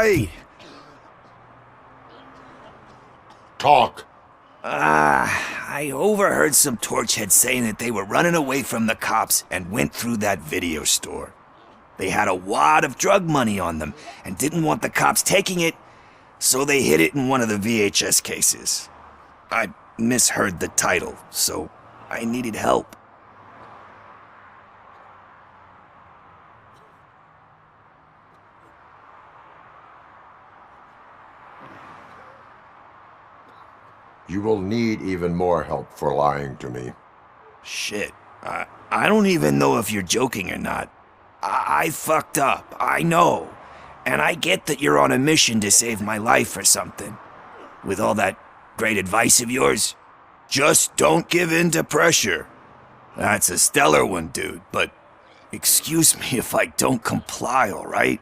right? Talk. I overheard some torchheads saying that they were running away from the cops and went through that video store. They had a wad of drug money on them and didn't want the cops taking it, so they hid it in one of the VHS cases. I misheard the title, so I needed help. You will need even more help for lying to me. Shit, I don't even know if you're joking or not. I fucked up, I know. And I get that you're on a mission to save my life or something. With all that great advice of yours, just don't give in to pressure. That's a stellar one, dude, but excuse me if I don't comply, all right?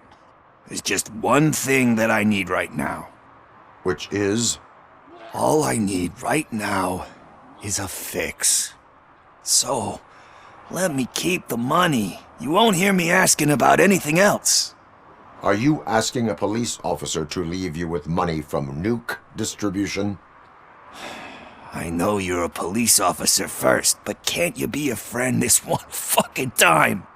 There's just one thing that I need right now. Which is? All I need right now is a fix. So, let me keep the money. You won't hear me asking about anything else. Are you asking a police officer to leave you with money from nuke distribution? I know you're a police officer first, but can't you be a friend this one fucking time?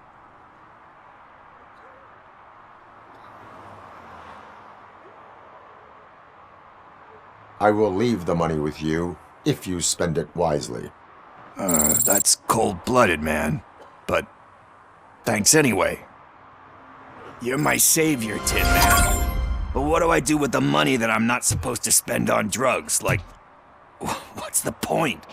I will leave the money with you, if you spend it wisely. That's cold-blooded, man. But thanks anyway. You're my savior, Tin Man. But what do I do with the money that I'm not supposed to spend on drugs? Like, what's the point?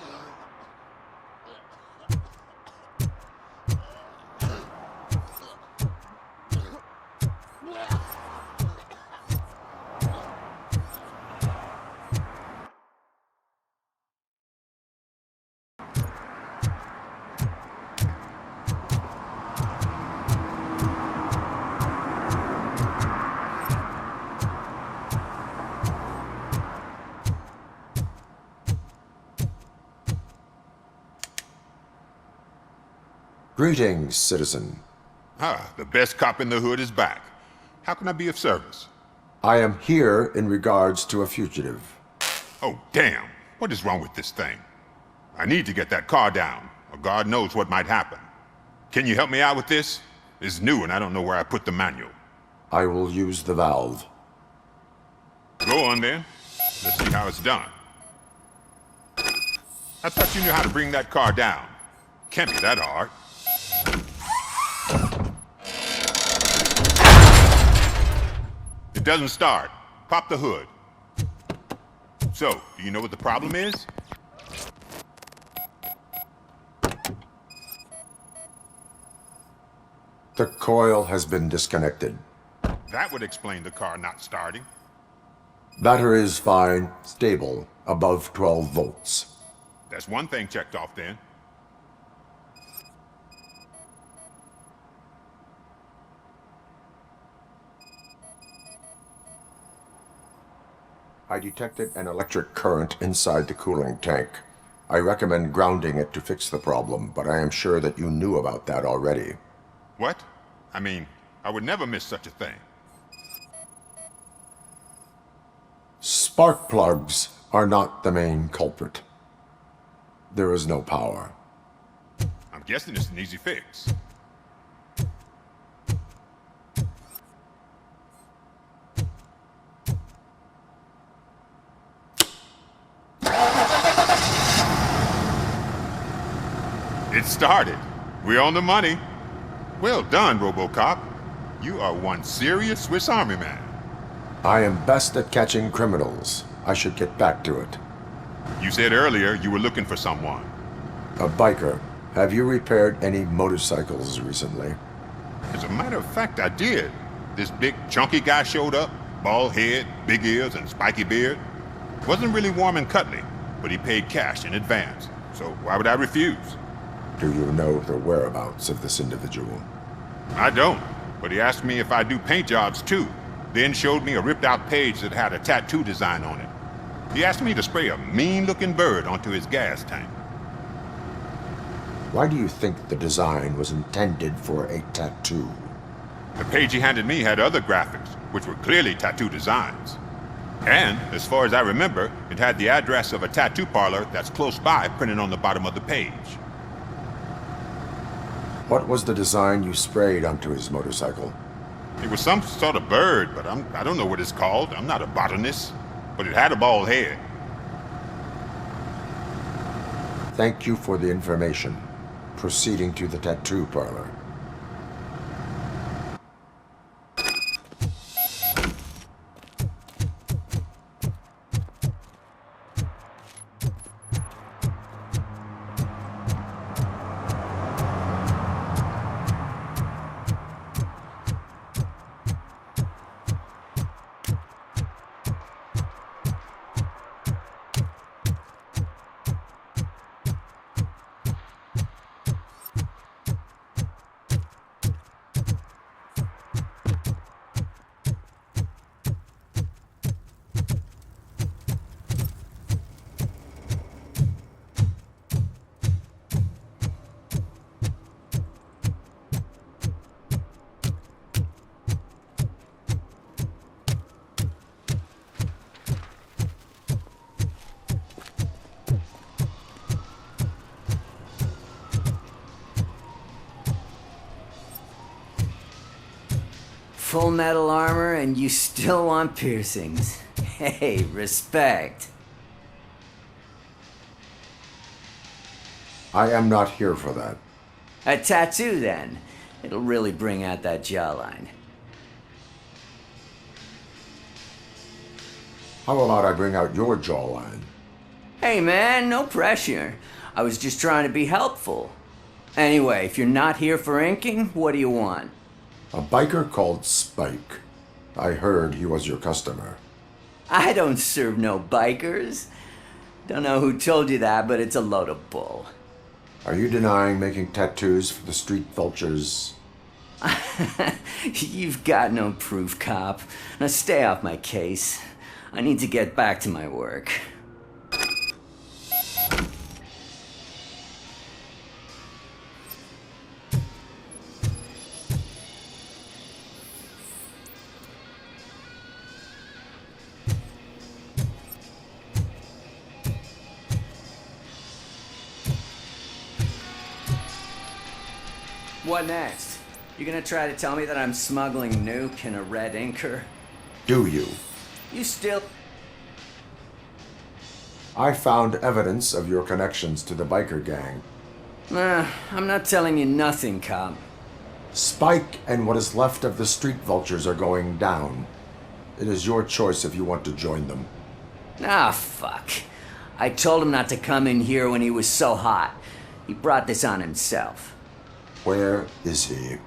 Greetings, citizen. The best cop in the hood is back. How can I be of service? I am here in regards to a fugitive. Oh, damn. What is wrong with this thing? I need to get that car down, or God knows what might happen. Can you help me out with this? It's new and I don't know where I put the manual. I will use the valve. Go on then. Let's see how it's done. I thought you knew how to bring that car down. Can't be that hard. It doesn't start. Pop the hood. So, do you know what the problem is? The coil has been disconnected. That would explain the car not starting. Battery is fine, stable, above 12 volts. That's one thing checked off then. I detected an electric current inside the cooling tank. I recommend grounding it to fix the problem, but I am sure that you knew about that already. What? I mean, I would never miss such a thing. Spark plugs are not the main culprit. There is no power. I'm guessing it's an easy fix. It started. We're on the money. Well done, Robocop. You are one serious Swiss Army man. I am best at catching criminals. I should get back to it. You said earlier you were looking for someone. A biker. Have you repaired any motorcycles recently? As a matter of fact, I did. This big, chunky guy showed up. Bald head, big ears, and spiky beard. Wasn't really warm and cuddly, but he paid cash in advance. So why would I refuse? Do you know the whereabouts of this individual? I don't, but he asked me if I do paint jobs too, then showed me a ripped-out page that had a tattoo design on it. He asked me to spray a mean-looking bird onto his gas tank. Why do you think the design was intended for a tattoo? The page he handed me had other graphics, which were clearly tattoo designs. And, as far as I remember, it had the address of a tattoo parlor that's close by printed on the bottom of the page. What was the design you sprayed onto his motorcycle? It was some sort of bird, but I don't know what it's called. I'm not a botanist. But it had a bald head. Thank you for the information. Proceeding to the tattoo parlor. Full metal armor and you still want piercings. Hey, respect. I am not here for that. A tattoo then. It'll really bring out that jawline. How about I bring out your jawline? Hey man, no pressure. I was just trying to be helpful. Anyway, if you're not here for inking, what do you want? A biker called Spike. I heard he was your customer. I don't serve no bikers. Don't know who told you that, but it's a load of bull. Are you denying making tattoos for the street vultures? You've got no proof, cop. Now stay off my case. I need to get back to my work. What next? You gonna try to tell me that I'm smuggling nuke in a red inker? Do you? You still... I found evidence of your connections to the biker gang. I'm not telling you nothing, cop. Spike and what is left of the street vultures are going down. It is your choice if you want to join them. Ah, fuck. I told him not to come in here when he was so hot. He brought this on himself. Where is he?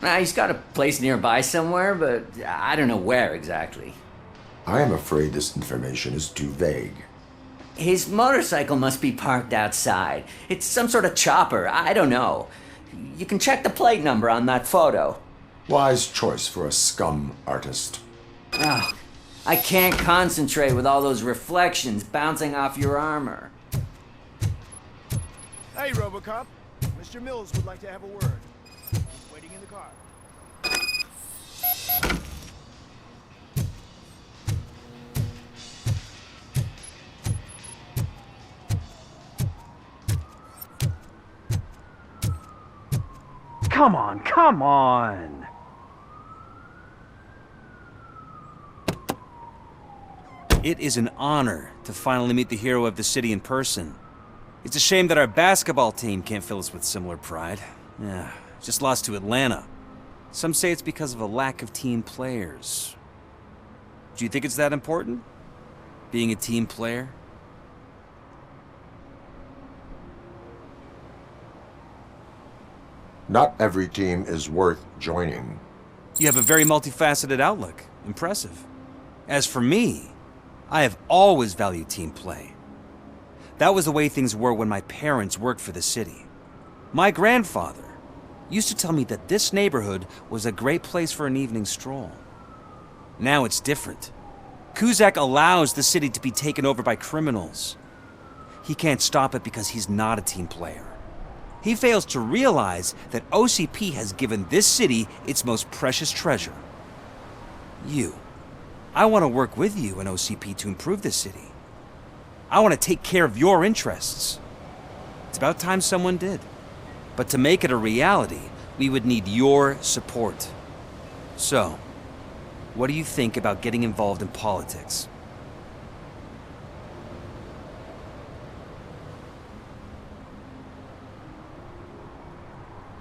He's got a place nearby somewhere, but I don't know where exactly. I am afraid this information is too vague. His motorcycle must be parked outside. It's some sort of chopper. I don't know. You can check the plate number on that photo. Wise choice for a scum artist. Oh, I can't concentrate with all those reflections bouncing off your armor. Hey, Robocop. Mr. Mills would like to have a word. He's waiting in the car. Come on, come on! It is an honor to finally meet the hero of the city in person. It's a shame that our basketball team can't fill us with similar pride. Yeah, just lost to Atlanta. Some say it's because of a lack of team players. Do you think it's that important? Being a team player? Not every team is worth joining. You have a very multifaceted outlook. Impressive. As for me, I have always valued team play. That was the way things were when my parents worked for the city. My grandfather used to tell me that this neighborhood was a great place for an evening stroll. Now it's different. Kuzak allows the city to be taken over by criminals. He can't stop it because he's not a team player. He fails to realize that OCP has given this city its most precious treasure. You. I want to work with you and OCP to improve this city. I want to take care of your interests. It's about time someone did. But to make it a reality, we would need your support. So, what do you think about getting involved in politics?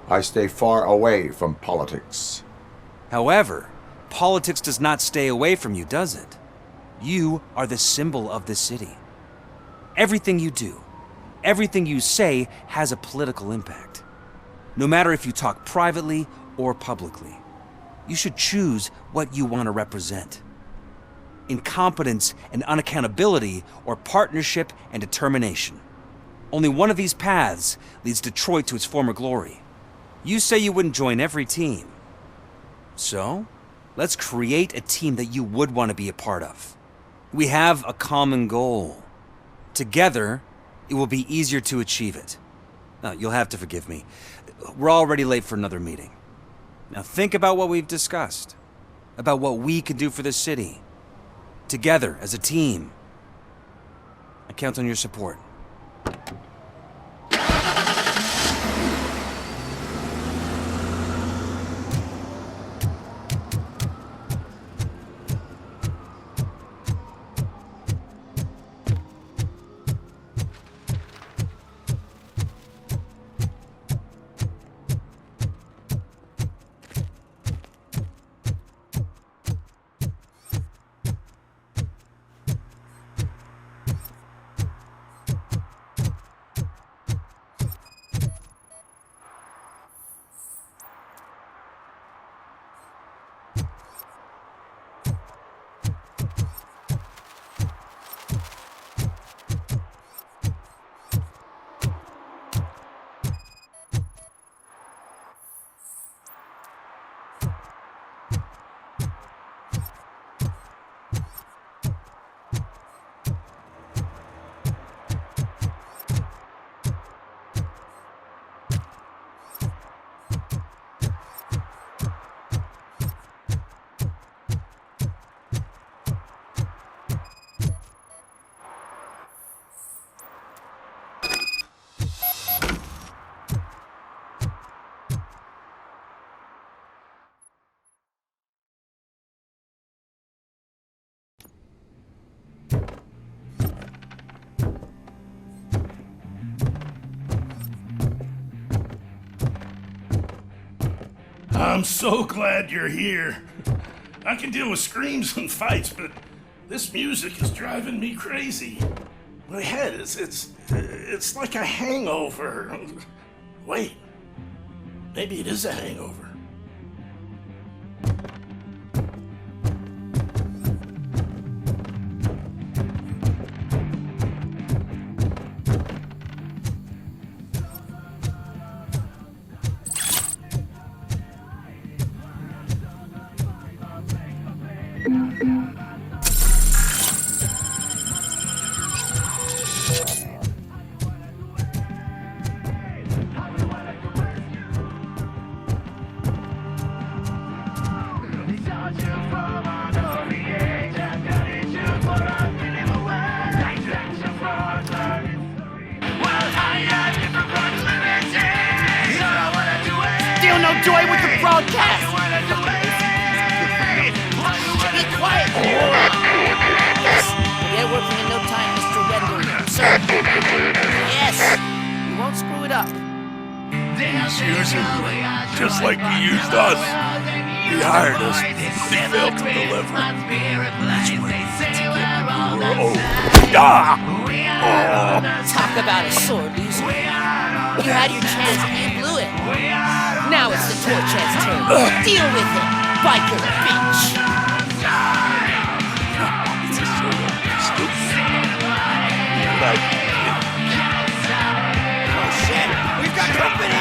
I stay far away from politics. However, politics does not stay away from you, does it? You are the symbol of the city. Everything you do, everything you say has a political impact. No matter if you talk privately or publicly, you should choose what you want to represent. Incompetence and unaccountability, or partnership and determination. Only one of these paths leads Detroit to its former glory. You say you wouldn't join every team. So, let's create a team that you would want to be a part of. We have a common goal. Together, it will be easier to achieve it. Now, you'll have to forgive me. We're already late for another meeting. Now think about what we've discussed. About what we can do for this city. Together, as a team. I count on your support. I'm so glad you're here. I can deal with screams and fights, but this music is driving me crazy. My head it's like a hangover. Wait, maybe it is a hangover. Still no joy with the broadcast! Be quiet! Yes, get working in no time, Mr. Wendell. Sir. Yes, we won't screw it up. He's using you, just like he used us. He hired us, but he failed to deliver. That's when we were old. Talk about a sore loser. You had your chance and you blew it. Now it's the Torchhead's turn. Deal with it, biker bitch. It's a sort of stupid. Like Oh shit, we've got company.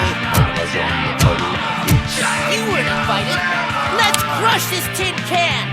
You weren't invited. Let's crush this tin can.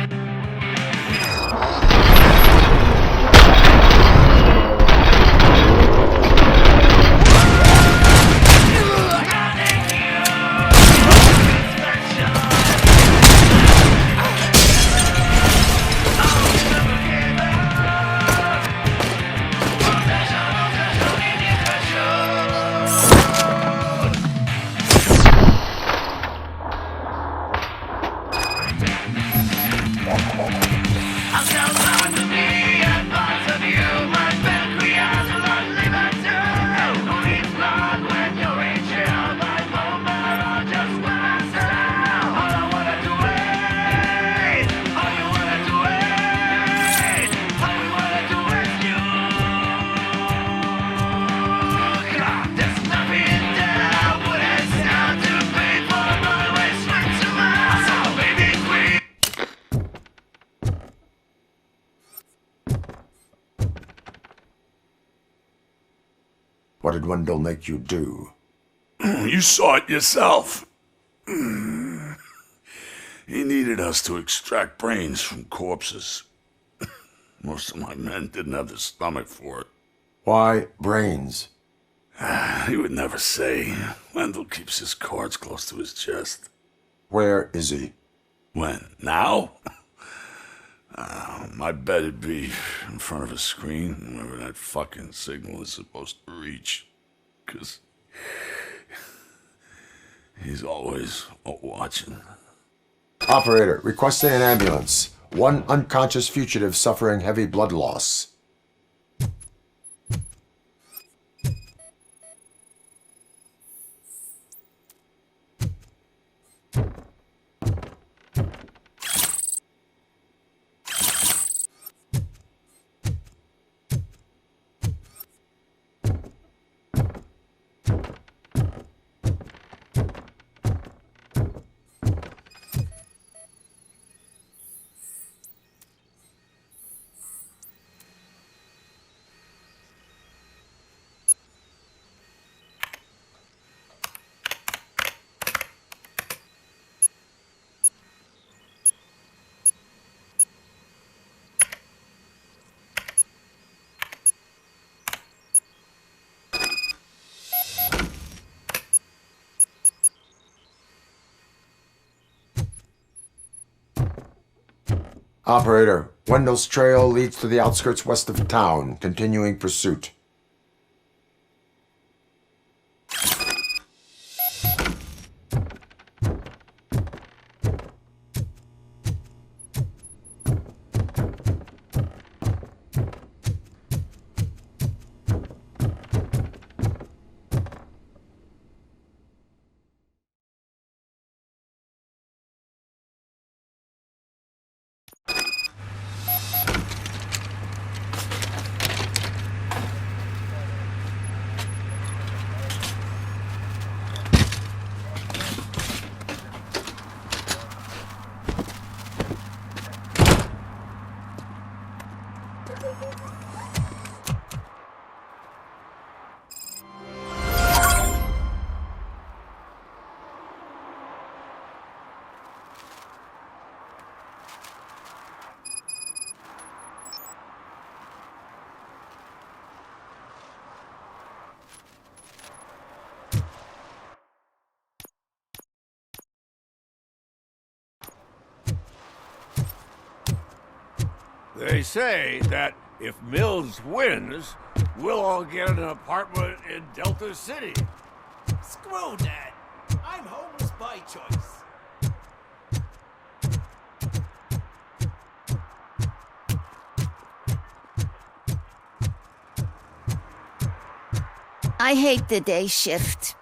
What did Wendell make you do? You saw it yourself. He needed us to extract brains from corpses. Most of my men didn't have the stomach for it. Why brains? He would never say. Wendell keeps his cards close to his chest. Where is he? When? Now? I bet it'd be in front of a screen, wherever that fucking signal is supposed to reach. 'Cause he's always watching. Operator, requesting an ambulance. One unconscious fugitive suffering heavy blood loss. Operator, Wendell's trail leads to the outskirts west of town, continuing pursuit. They say that if Mills wins, we'll all get an apartment in Delta City. Screw that. I'm homeless by choice. I hate the day shift.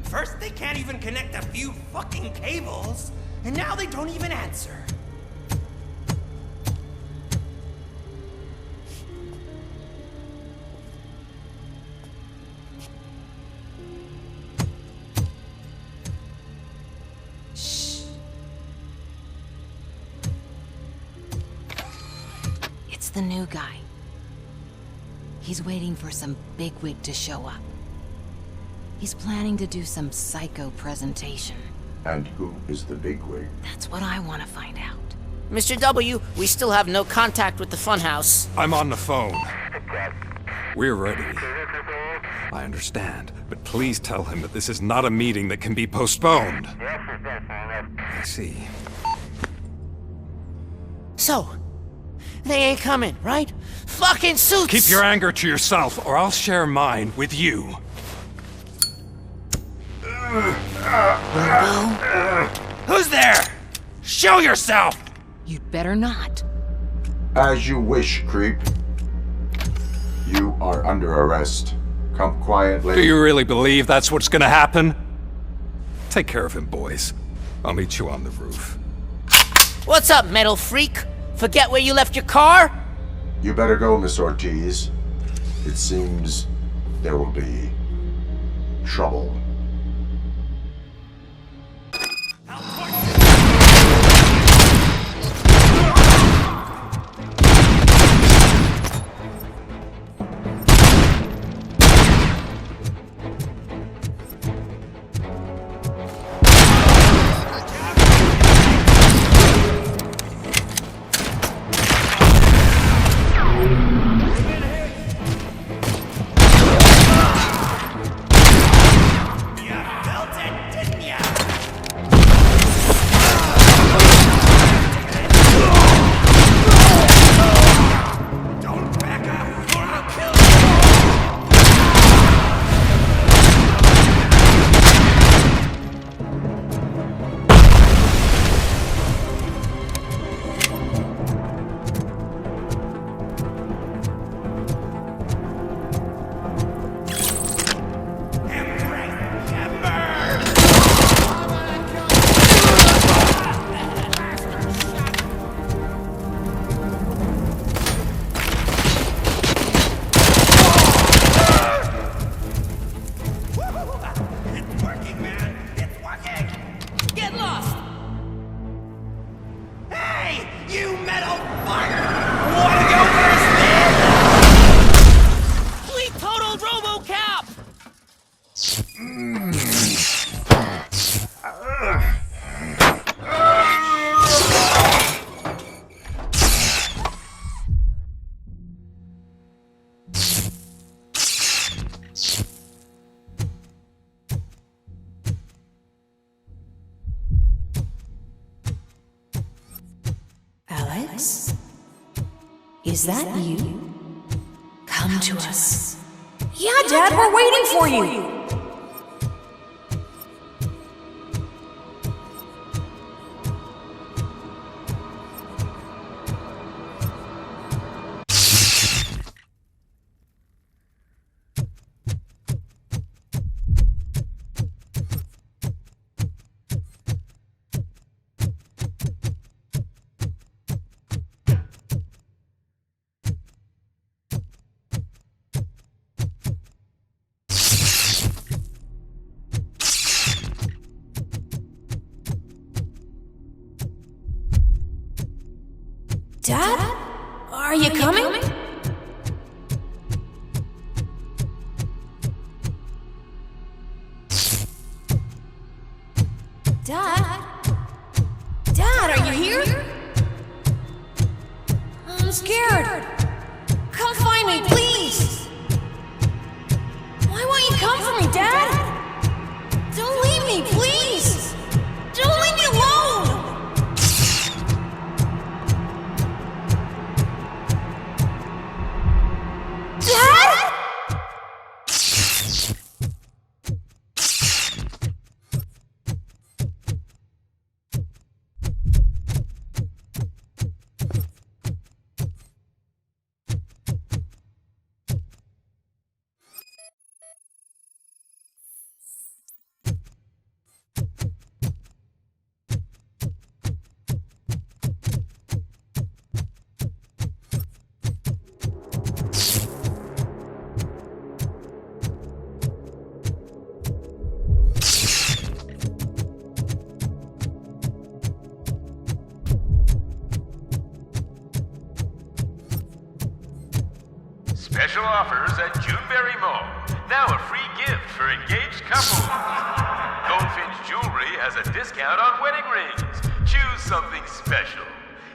First, they can't even connect a few fucking cables, and now they don't even answer. Shh. It's the new guy. He's waiting for some bigwig to show up. He's planning to do some psycho presentation. And who is the bigwig? That's what I want to find out. Mr. W, we still have no contact with the funhouse. I'm on the phone. We're ready. I understand, but please tell him that this is not a meeting that can be postponed. I see. So, they ain't coming, right? Fucking suits! Keep your anger to yourself, or I'll share mine with you. Who's there? Show yourself! You'd better not. As you wish, creep. You are under arrest. Come quietly. Do you really believe that's what's gonna happen? Take care of him, boys. I'll meet you on the roof. What's up, metal freak? Forget where you left your car? You better go, Miss Ortiz. It seems there will be trouble. Alex? Is that you? Come to us. Yeah, Dad, we're waiting for you! Dad? Are you coming? Dad? Dad, are you here? I'm scared. Come find me, please. Why won't you come for me, Dad? Don't leave me, please. Don't leave me alone. Dad? Special offers at Juneberry Mall. Now a free gift for engaged couples. Goldfinch Jewelry has a discount on wedding rings. Choose something special.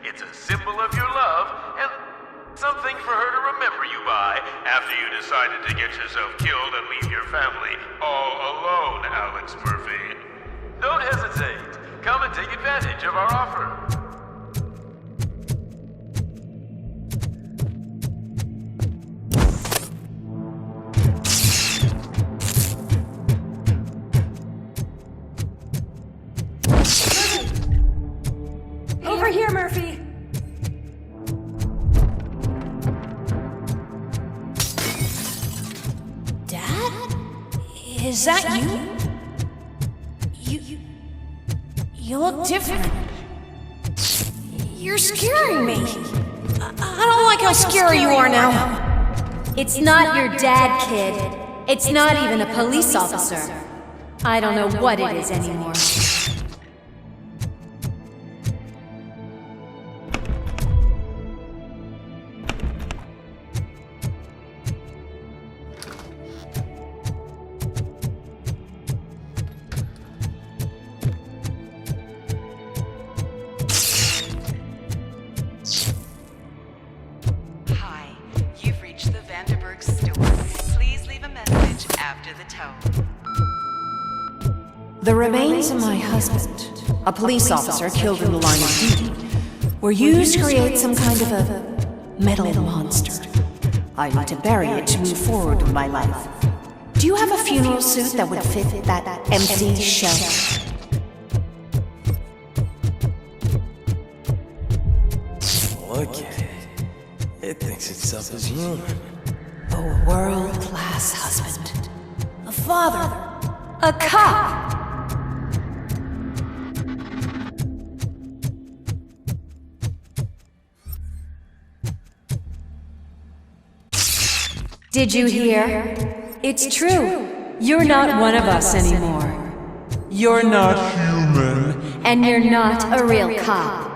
It's a symbol of your love and something for her to remember you by after you decided to get yourself killed and leave your family all alone, Alex Murphy. Don't hesitate. Come and take advantage of our offer. Over here, Murphy! Dad? Is that you? You look different. You're scaring me. I don't like how scary you are now. It's not your dad, kid. It's not even a police officer. I don't know what it is anymore. The remains of my husband, a police officer killed in the line of duty, were used to create some kind of a metal monster. I need to bury it to move forward with my life. Do you have a funeral suit that would fit that empty shell? Look at it. It thinks itself as human. A world-class husband. A father. A cop. Did you hear? It's true. You're not one of us anymore. You're not human. And you're not a real cop.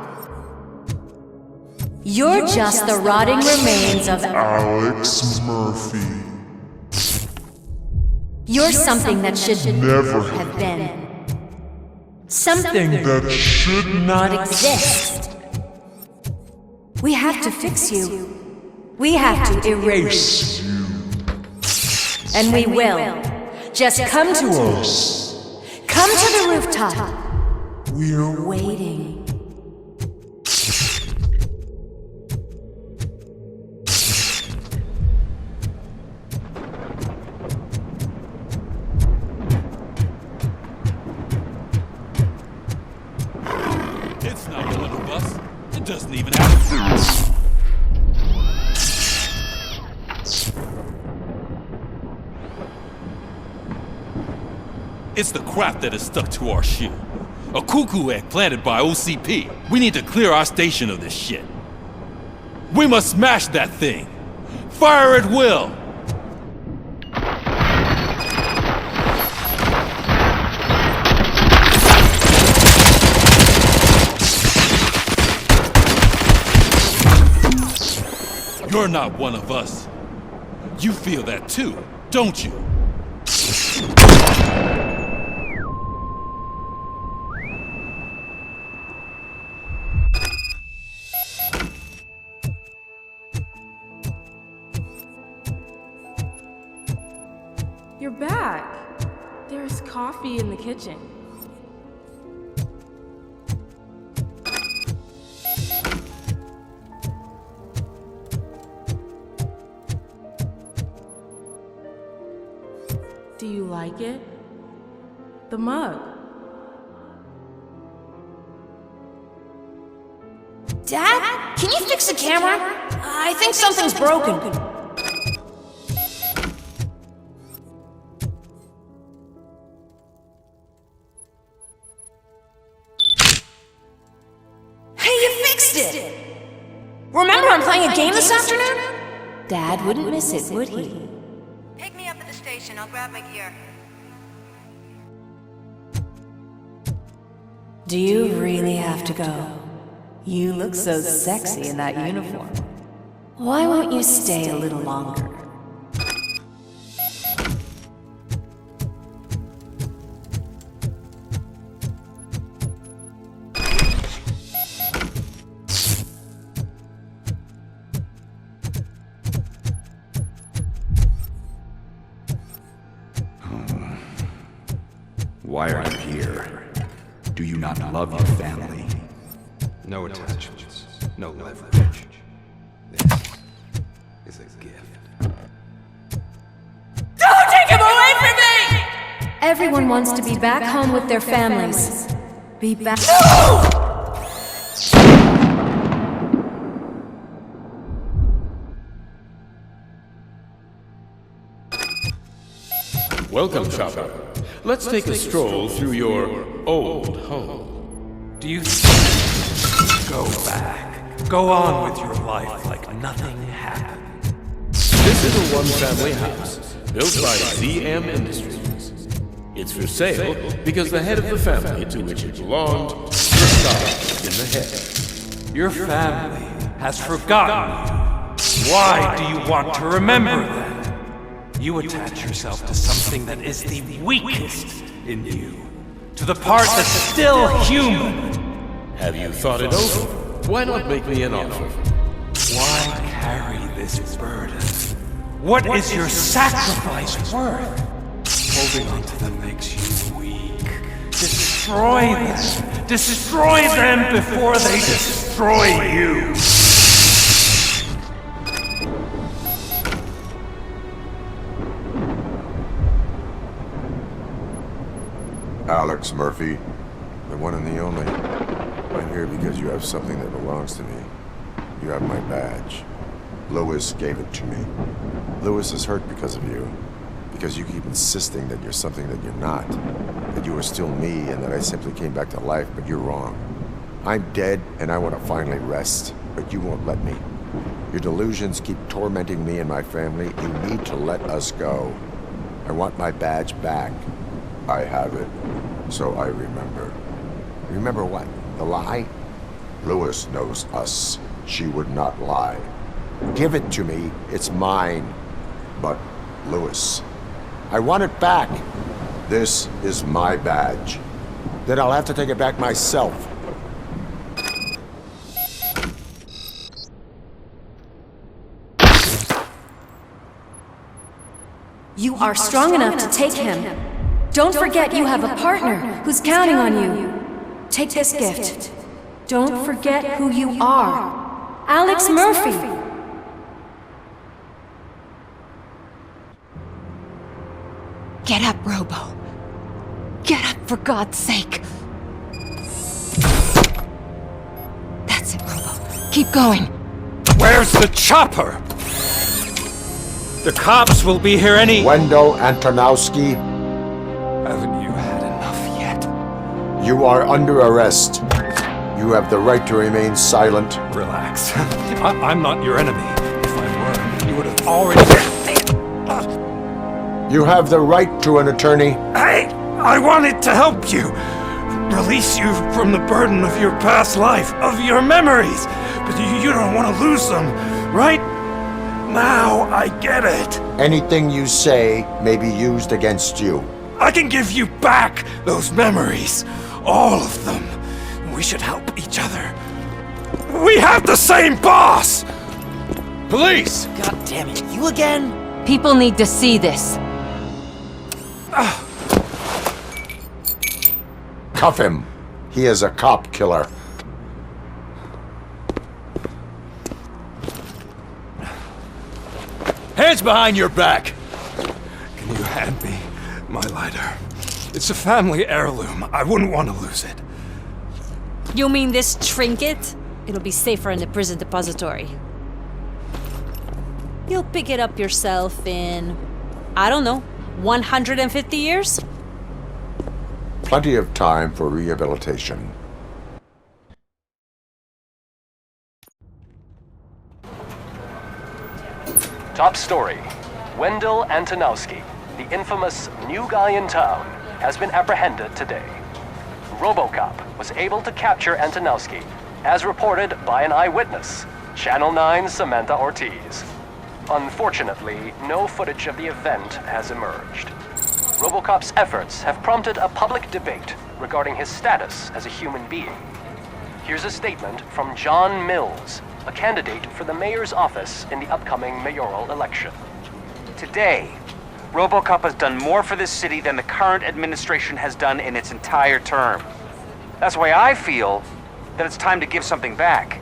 You're just the rotting remains of Alex Murphy. You're something that should never have been. Something that should not exist. We have to fix you. We have to erase you. And we will. Just come to us. Come to the rooftop. We're waiting. It's not one of us. It doesn't even have to. It's the crap that is stuck to our shoe. A cuckoo egg planted by OCP. We need to clear our station of this shit. We must smash that thing. Fire at will. You're not one of us. You feel that too, don't you? You're back. There's coffee in the kitchen. Do you like it? The mug. Dad? Can you fix the camera? I think something's broken. Hey, you fixed it! Remember I'm playing a game this afternoon? Dad wouldn't miss it, would he? Pick me up at the station. I'll grab my gear. Do you really have to go? You look so sexy in that uniform. Why won't you stay a little longer? Why are you here? Do you not love your family? No attachments, no leverage. This is a gift. Don't take him away from me! Everyone wants to be back home with their families. Be back. Welcome, Chopper. Let's take a stroll through your old home. Do you go back? Go on with your life like nothing happened. This is a one-family house built by ZM Industries. It's for sale because the head of the family to which it belonged was shot in the head. Your family has forgotten you. Why do you want to remember them? You attach yourself to something that is the weakest in you. To the part that's still human. Have you thought it over? Why not make me an offer? Why carry this burden? What is your sacrifice worth? Holding on to them makes you weak. Destroy them. Destroy them before they destroy you. Alex Murphy, the one and the only. I'm here because you have something that belongs to me. You have my badge. Lewis gave it to me. Lewis is hurt because of you. Because you keep insisting that you're something that you're not. That you are still me and that I simply came back to life, but you're wrong. I'm dead and I want to finally rest, but you won't let me. Your delusions keep tormenting me and my family. You need to let us go. I want my badge back. I have it, so I remember. Remember what? The lie? Lewis knows us. She would not lie. Give it to me. It's mine. But, Lewis, I want it back. This is my badge. Then I'll have to take it back myself. You are strong enough to take him. Don't forget you have a partner who's counting on you. Take this gift. Don't forget who you are. Alex Murphy. Get up, Robo. Get up, for God's sake. That's it, Robo. Keep going. Where's the chopper? The cops will be here any— Wendell Antonowski. Haven't you had enough yet? You are under arrest. You have the right to remain silent. Relax. I'm not your enemy. If I were, you would have already— You have the right to an attorney. I wanted to help you. Release you from the burden of your past life, of your memories. But you don't want to lose them, right? Now I get it. Anything you say may be used against you. I can give you back those memories. All of them. We should help each other. We have the same boss! Police! God damn it, you again? People need to see this. Cuff him. He is a cop killer. Hands behind your back! Can you hand me my lighter? It's a family heirloom. I wouldn't want to lose it. You mean this trinket? It'll be safer in the prison depository. You'll pick it up yourself in, I don't know, 150 years? Plenty of time for rehabilitation. Top story. Wendell Antonowski, the infamous new guy in town, has been apprehended today. Robocop was able to capture Antonowski, as reported by an eyewitness, Channel 9's Samantha Ortiz. Unfortunately, no footage of the event has emerged. Robocop's efforts have prompted a public debate regarding his status as a human being. Here's a statement from John Mills, a candidate for the mayor's office in the upcoming mayoral election. Today, Robocop has done more for this city than the current administration has done in its entire term. That's why I feel that it's time to give something back.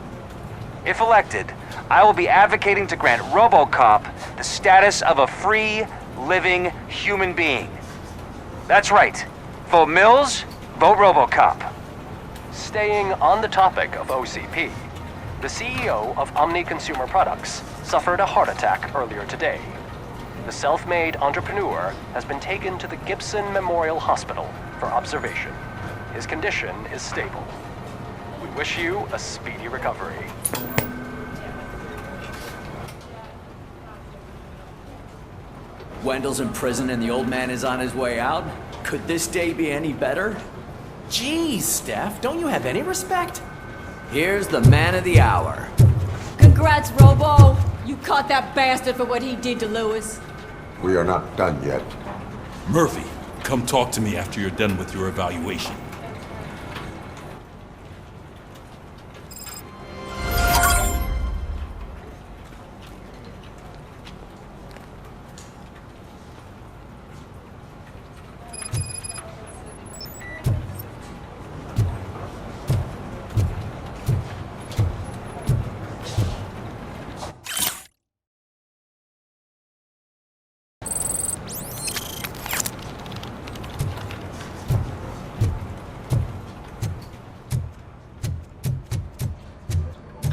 If elected, I will be advocating to grant Robocop the status of a free, living human being. That's right. Vote Mills, vote Robocop. Staying on the topic of OCP, the CEO of Omni Consumer Products suffered a heart attack earlier today. The self-made entrepreneur has been taken to the Gibson Memorial Hospital for observation. His condition is stable. We wish you a speedy recovery. Wendell's in prison and the old man is on his way out? Could this day be any better? Geez, Steph, don't you have any respect? Here's the man of the hour. Congrats, Robo! You caught that bastard for what he did to Lewis. We are not done yet. Murphy, come talk to me after you're done with your evaluation.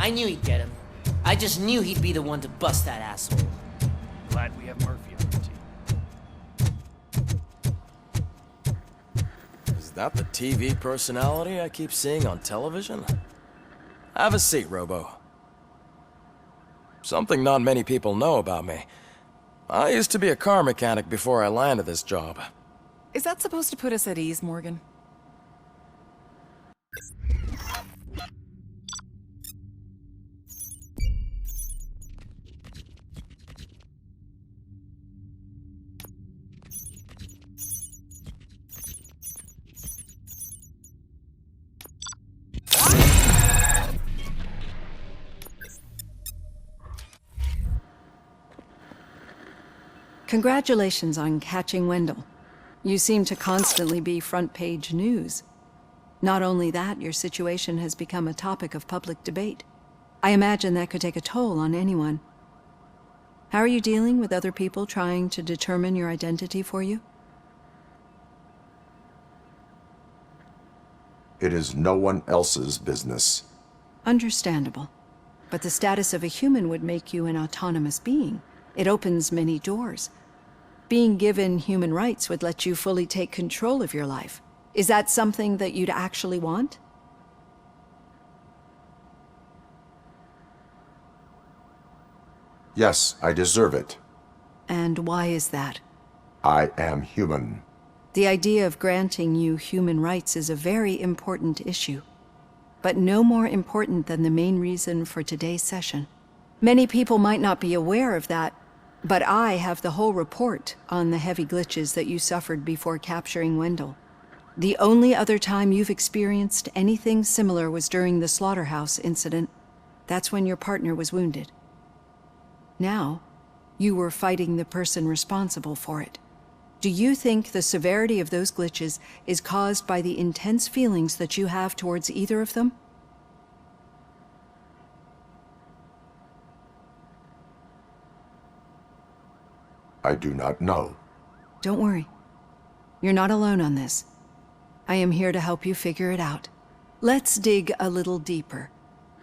I knew he'd get him. I just knew he'd be the one to bust that asshole. Glad we have Murphy on the team. Is that the TV personality I keep seeing on television? Have a seat, Robo. Something not many people know about me. I used to be a car mechanic before I landed this job. Is that supposed to put us at ease, Morgan? Congratulations on catching Wendell. You seem to constantly be front-page news. Not only that, your situation has become a topic of public debate. I imagine that could take a toll on anyone. How are you dealing with other people trying to determine your identity for you? It is no one else's business. Understandable. But the status of a human would make you an autonomous being. It opens many doors. Being given human rights would let you fully take control of your life. Is that something that you'd actually want? Yes, I deserve it. And why is that? I am human. The idea of granting you human rights is a very important issue, but no more important than the main reason for today's session. Many people might not be aware of that, but I have the whole report on the heavy glitches that you suffered before capturing Wendell. The only other time you've experienced anything similar was during the slaughterhouse incident. That's when your partner was wounded. Now, you were fighting the person responsible for it. Do you think the severity of those glitches is caused by the intense feelings that you have towards either of them? I do not know. Don't worry. You're not alone on this. I am here to help you figure it out. Let's dig a little deeper.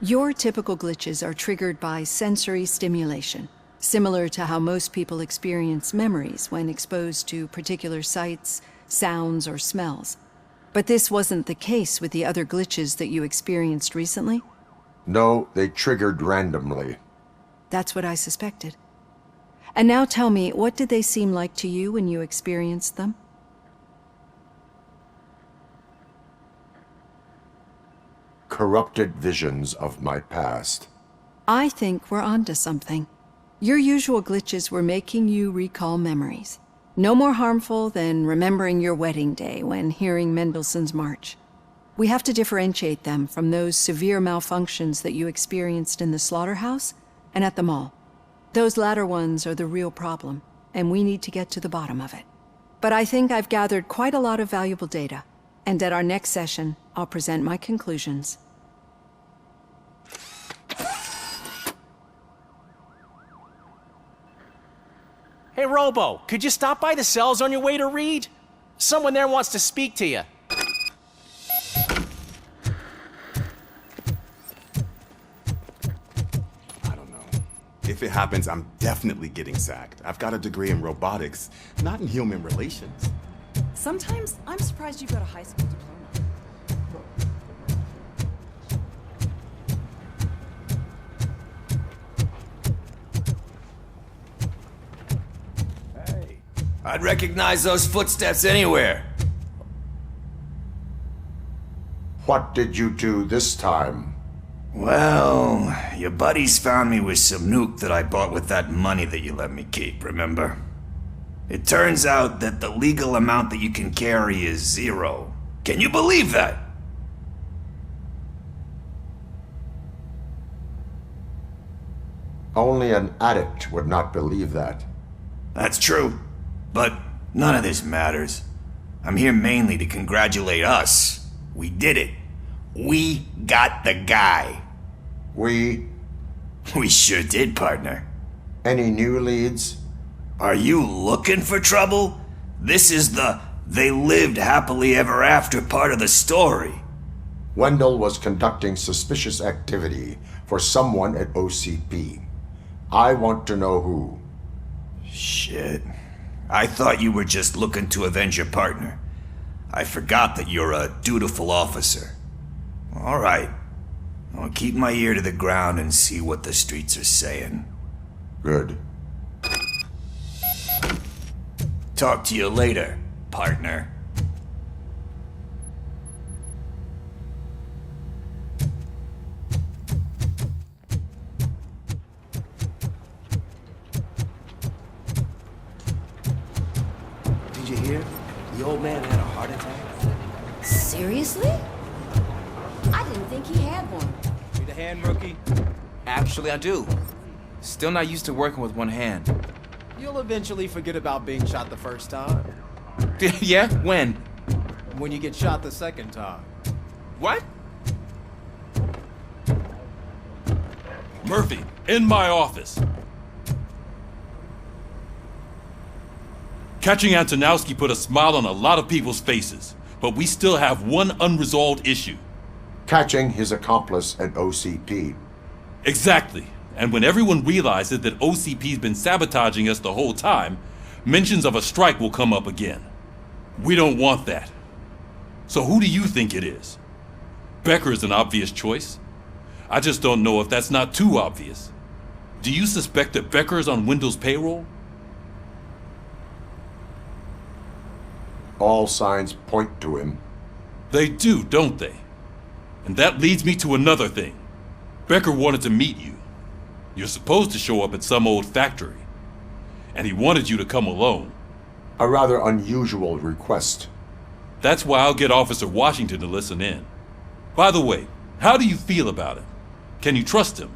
Your typical glitches are triggered by sensory stimulation, similar to how most people experience memories when exposed to particular sights, sounds, or smells. But this wasn't the case with the other glitches that you experienced recently? No, they triggered randomly. That's what I suspected. And now tell me, what did they seem like to you when you experienced them? Corrupted visions of my past. I think we're onto something. Your usual glitches were making you recall memories. No more harmful than remembering your wedding day when hearing Mendelssohn's March. We have to differentiate them from those severe malfunctions that you experienced in the slaughterhouse and at the mall. Those latter ones are the real problem. and we need to get to the bottom of it. But I think I've gathered quite a lot of valuable data, and at our next session, I'll present my conclusions. Hey, Robo, could you stop by the cells on your way to Reed? Someone there wants to speak to you. If it happens, I'm definitely getting sacked. I've got a degree in robotics, not in human relations. Sometimes I'm surprised you've got a high school diploma. I'd recognize those footsteps anywhere. What did you do this time? Well, your buddies found me with some nuke that I bought with that money that you let me keep, remember? It turns out that the legal amount that you can carry is 0. Can you believe that? Only an addict would not believe that. That's true, but none of this matters. I'm here mainly to congratulate us. We did it. We got the guy. We sure did, partner. Any new leads? Are you looking for trouble? This is the they lived happily ever after part of the story. Wendell was conducting suspicious activity for someone at OCP. I want to know who. Shit. I thought you were just looking to avenge your partner. I forgot that you're a dutiful officer. All right. I'll keep my ear to the ground and see what the streets are saying. Good. Talk to you later, partner. Did you hear? The old man had a heart attack. Seriously? I didn't think he had one. Need a hand, rookie? Actually, I do. Still not used to working with one hand. You'll eventually forget about being shot the first time. Yeah? When? When you get shot the second time. What? Murphy, in my office. Catching Antonowski put a smile on a lot of people's faces, but we still have one unresolved issue. Catching his accomplice at OCP. Exactly. And when everyone realizes that OCP's been sabotaging us the whole time, mentions of a strike will come up again. We don't want that. So who do you think it is? Becker is an obvious choice. I just don't know if that's not too obvious. Do you suspect that Becker is on Wendell's payroll? All signs point to him. They do, don't they? And that leads me to another thing. Becker wanted to meet you. You're supposed to show up at some old factory. And he wanted you to come alone. A rather unusual request. That's why I'll get Officer Washington to listen in. By the way, how do you feel about it? Can you trust him?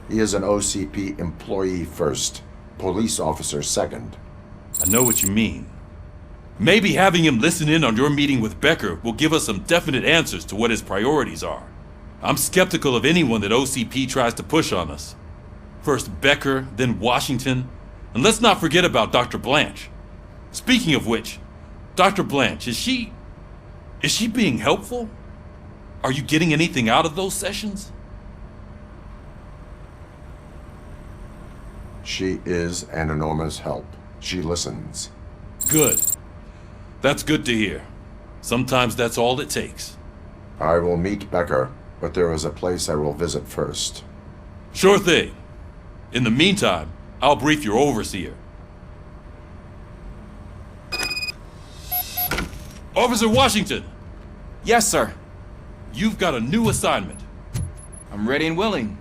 He is an OCP employee first, police officer second. I know what you mean. Maybe having him listen in on your meeting with Becker will give us some definite answers to what his priorities are. I'm skeptical of anyone that OCP tries to push on us. First Becker, then Washington, and let's not forget about Dr. Blanche. Speaking of which, Dr. Blanche, is she being helpful? Are you getting anything out of those sessions? She is an enormous help. She listens. Good. That's good to hear. Sometimes that's all it takes. I will meet Becker, but there is a place I will visit first. Sure thing. In the meantime, I'll brief your overseer. Officer Washington! Yes, sir. You've got a new assignment. I'm ready and willing.